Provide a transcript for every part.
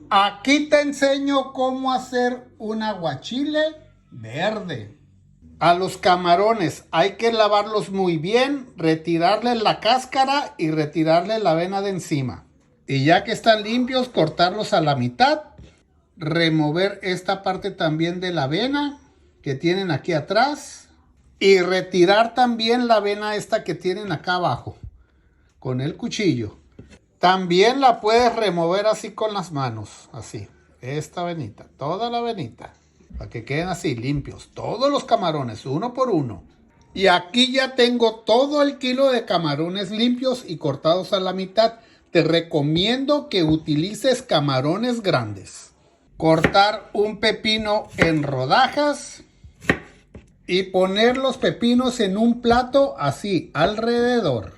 Aquí te enseño cómo hacer un aguachile verde. A los camarones hay que lavarlos muy bien, retirarles la cáscara y retirarles la vena de encima. Y ya que están limpios, cortarlos a la mitad. Remover esta parte también de la vena que tienen aquí atrás. Y retirar también la vena esta que tienen acá abajo con el cuchillo. También la puedes remover así con las manos, así, esta venita, toda la venita, para que queden así limpios, todos los camarones, uno por uno. Y aquí ya tengo todo el kilo de camarones limpios y cortados a la mitad. Te recomiendo que utilices camarones grandes. Cortar un pepino en rodajas y poner los pepinos en un plato así, alrededor.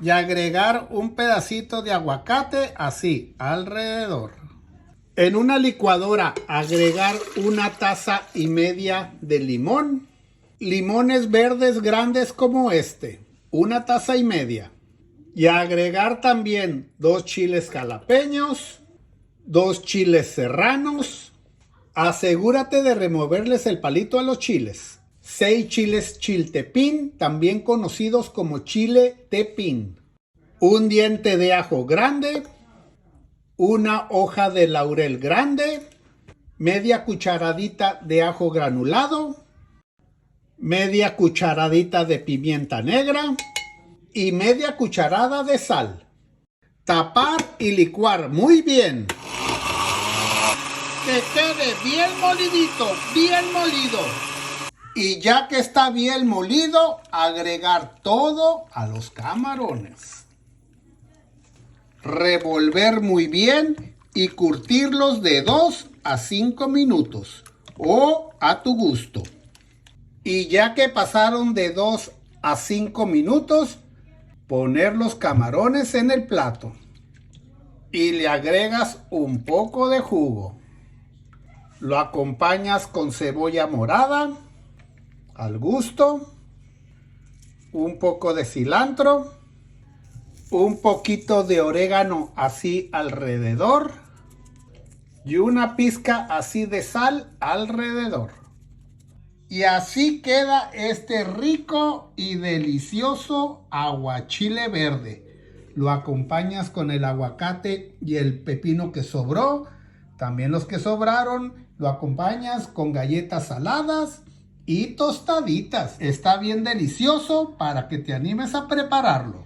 Y agregar un pedacito de aguacate así, alrededor. En una licuadora agregar 1,5 tazas de limón. Limones verdes grandes como este, 1,5 tazas. Y agregar también 2 chiles jalapeños, 2 chiles serranos. Asegúrate de removerles el palito a los chiles. 6 chiles chiltepín, también conocidos como chile tepín. Un diente de ajo grande. Una hoja de laurel grande. Media cucharadita de ajo granulado. Media cucharadita de pimienta negra. Y media cucharada de sal. Tapar y licuar muy bien. Que quede bien molidito, bien molido. Y ya que está bien molido, agregar todo a los camarones. Revolver muy bien y curtirlos de 2 a 5 minutos o a tu gusto. Y ya que pasaron de 2 a 5 minutos, poner los camarones en el plato. Y le agregas un poco de jugo. Lo acompañas con cebolla morada al gusto, un poco de cilantro, un poquito de orégano así alrededor y una pizca así de sal alrededor. Y así queda este rico y delicioso aguachile verde. Lo acompañas con el aguacate y el pepino que sobró. También los que sobraron lo acompañas con galletas saladas y tostaditas. Está bien delicioso para que te animes a prepararlo.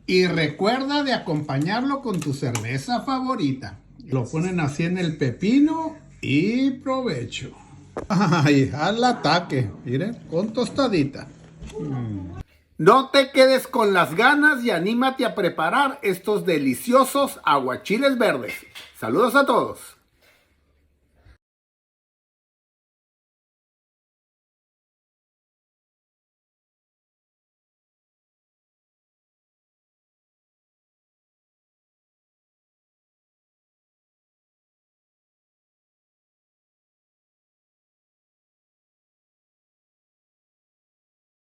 Y recuerda de acompañarlo con tu cerveza favorita. Lo ponen así en el pepino y provecho. Ay, al ataque, miren, con tostadita. No te quedes con las ganas y anímate a preparar estos deliciosos aguachiles verdes. Saludos a todos.